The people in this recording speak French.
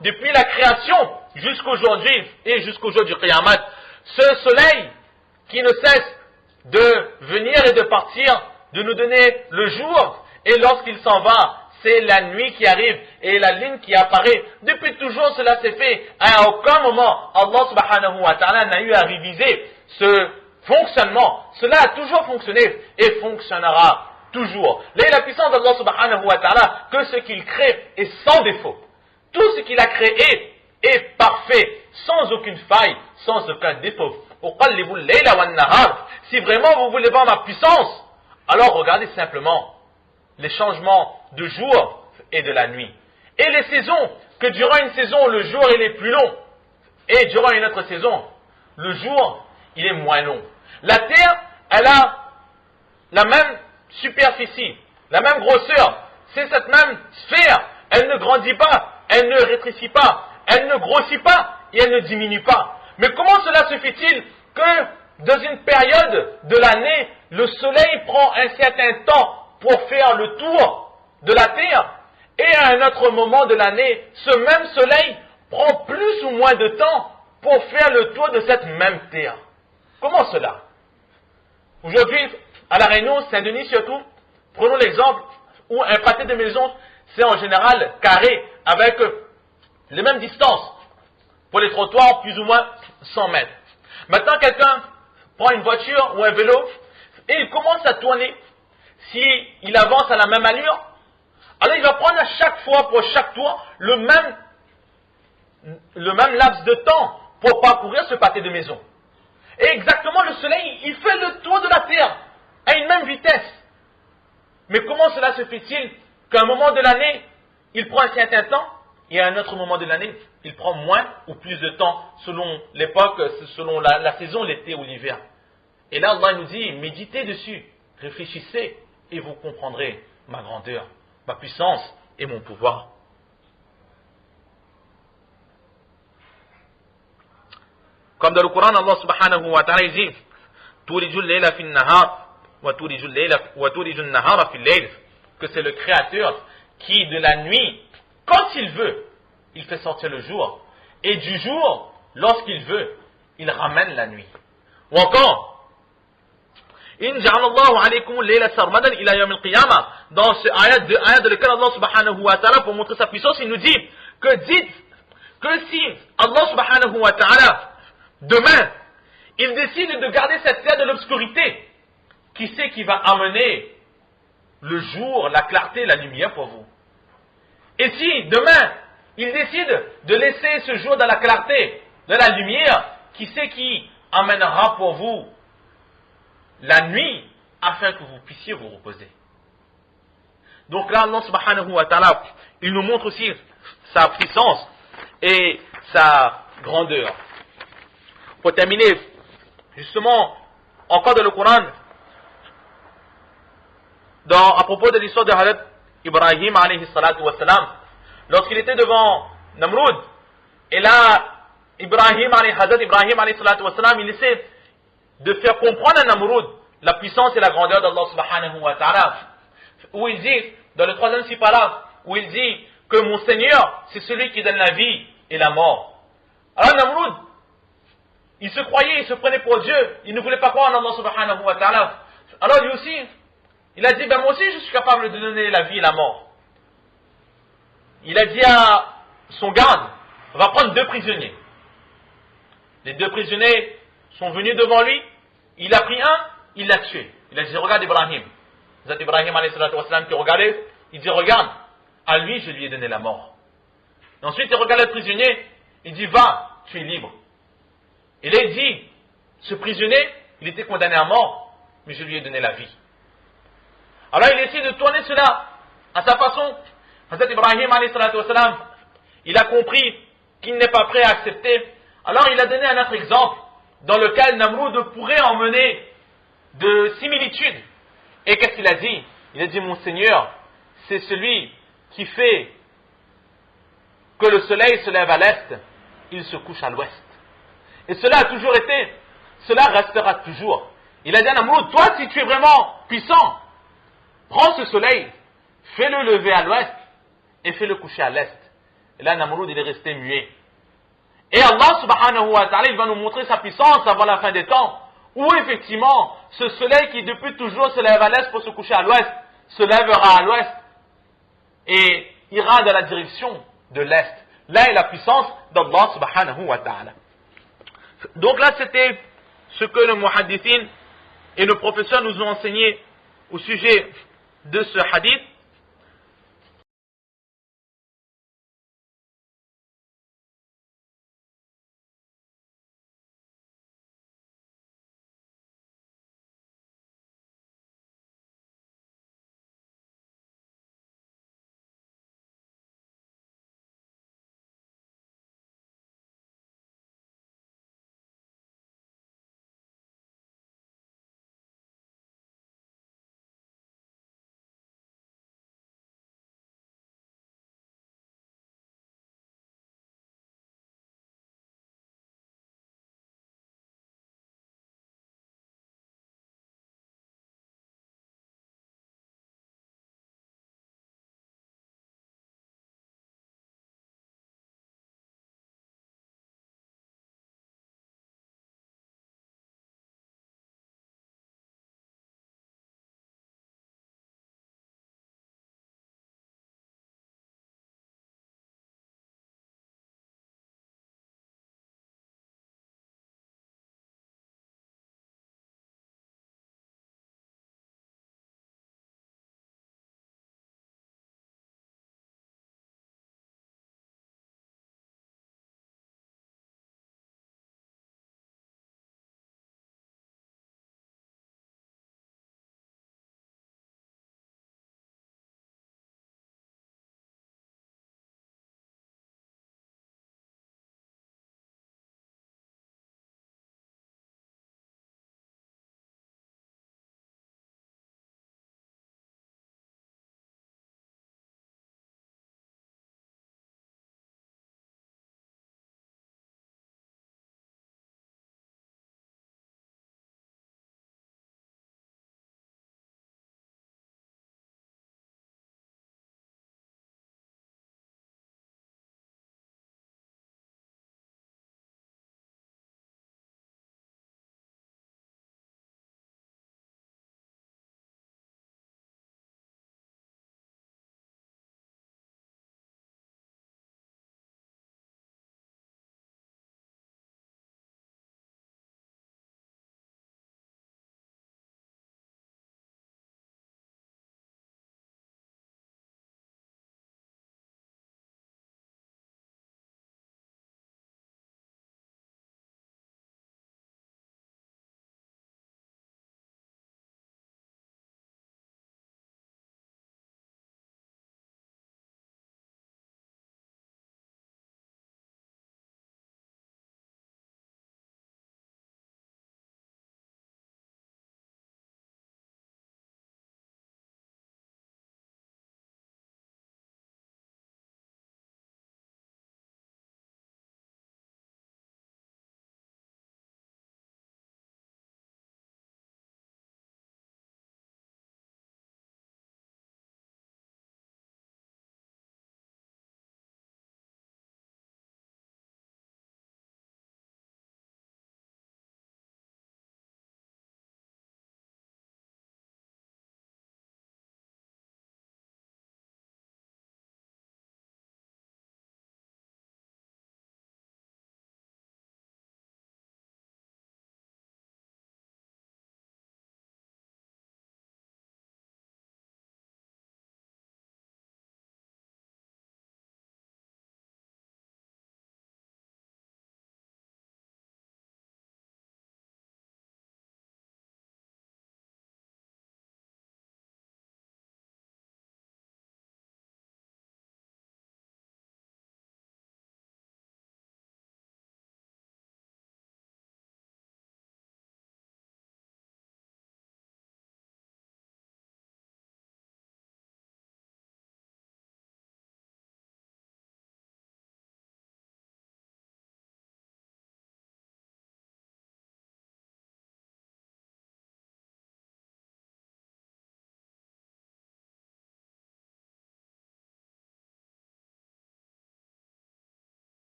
depuis la création jusqu'aujourd'hui et jusqu'au jour du Qiyamah, ce soleil qui ne cesse de venir et de partir, de nous donner le jour, et lorsqu'il s'en va, c'est la nuit qui arrive et la lune qui apparaît. Depuis toujours cela s'est fait. À aucun moment, Allah subhanahu wa ta'ala n'a eu à réviser ce fonctionnement. Cela a toujours fonctionné et fonctionnera toujours. La puissance d'Allah subhanahu wa ta'ala, que ce qu'il crée est sans défaut. Tout ce qu'il a créé est parfait, sans aucune faille, sans aucun défaut. Si vraiment vous voulez voir ma puissance, alors regardez simplement les changements de jour et de la nuit. Et les saisons, que durant une saison, le jour il est plus long, et durant une autre saison, le jour il est moins long. La terre, elle a la même superficie, la même grosseur, c'est cette même sphère, elle ne grandit pas, elle ne rétrécit pas, elle ne grossit pas et elle ne diminue pas. Mais comment cela se fait-il que dans une période de l'année, le soleil prend un certain temps pour faire le tour de la terre, et à un autre moment de l'année, ce même soleil prend plus ou moins de temps pour faire le tour de cette même terre? Comment cela? Aujourd'hui, à La Réunion, Saint-Denis surtout, prenons l'exemple où un pâté de maison, c'est en général carré, avec les mêmes distances pour les trottoirs, plus ou moins 100 mètres. Maintenant, quelqu'un prend une voiture ou un vélo et il commence à tourner. S'il avance à la même allure, alors il va prendre à chaque fois, pour chaque tour, le même laps de temps pour parcourir ce pâté de maison. Et exactement, le soleil, il fait le tour de la terre à une même vitesse. Mais comment cela se fait-il qu'à un moment de l'année, il prend un certain temps, et à un autre moment de l'année, il prend moins ou plus de temps, selon l'époque, selon la saison, l'été ou l'hiver. Et là, Allah nous dit, méditez dessus, réfléchissez, et vous comprendrez ma grandeur, ma puissance et mon pouvoir. Comme dans le Coran, Allah subhanahu wa ta'ala dit, Tourijul layla fin nahar, wa tourijul nahara fil layl, que c'est le Créateur qui, de la nuit, quand il veut, il fait sortir le jour, et du jour, lorsqu'il veut, il ramène la nuit. Ou encore, In ja'alallahu alaykum layla sarmadan ila yawm al-qiyamah. Dans ce ayat de lequel Allah subhanahu wa ta'ala, pour montrer sa puissance, il nous dit que dites que si Allah subhanahu wa ta'ala, demain, il décide de garder cette terre de l'obscurité, qui c'est qui va amener le jour, la clarté, la lumière pour vous? Et si demain, il décide de laisser ce jour dans la clarté, dans la lumière, qui c'est qui amènera pour vous la nuit, afin que vous puissiez vous reposer? Donc là, Allah subhanahu wa ta'ala, il nous montre aussi sa puissance et sa grandeur. Pour terminer, justement, encore dans le Coran, à propos de l'histoire de Hazrat Ibrahim alayhi salatu wa salam, lorsqu'il était devant Namrud, et là, Hazrat Ibrahim alayhi salatu wa salam, il essaie de faire comprendre à Namrud la puissance et la grandeur d'Allah subhanahu wa ta'ala, où il dit, dans le 3e sipara, où il dit que mon Seigneur, c'est celui qui donne la vie et la mort. Alors Namrud, il se croyait, il se prenait pour Dieu, il ne voulait pas croire en Allah subhanahu wa ta'ala. Alors lui aussi, il a dit, moi aussi je suis capable de donner la vie et la mort. Il a dit à son garde, va prendre 2 prisonniers. Les 2 prisonniers sont venus devant lui, il a pris un, il l'a tué. Il a dit, regarde Ibrahim. Zat Ibrahim alayhi salatu wa salam qui regardait, il dit, regarde, à lui je lui ai donné la mort. Et ensuite il regarde le prisonnier, il dit, va, tu es libre. Et là il dit, ce prisonnier, il était condamné à mort, mais je lui ai donné la vie. Alors il essaie de tourner cela à sa façon. Hazrat Ibrahim alayhi salatu wa salam, il a compris qu'il n'est pas prêt à accepter. Alors il a donné un autre exemple, dans lequel Namrud pourrait emmener de similitudes. Et qu'est-ce qu'il a dit? Il a dit, mon Seigneur, c'est celui qui fait que le soleil se lève à l'est, il se couche à l'ouest. Et cela a toujours été, cela restera toujours. Il a dit à Namrud, toi si tu es vraiment puissant, prends ce soleil, fais-le lever à l'ouest et fais-le coucher à l'est. Et là, Namrud, il est resté muet. Et Allah subhanahu wa ta'ala, il va nous montrer sa puissance avant la fin des temps, où effectivement, ce soleil qui depuis toujours se lève à l'est pour se coucher à l'ouest, se lèvera à l'ouest et ira dans la direction de l'est. Là est la puissance d'Allah subhanahu wa ta'ala. Donc là, c'était ce que le muhaddithin et nos professeurs nous ont enseigné au sujet de ce hadith.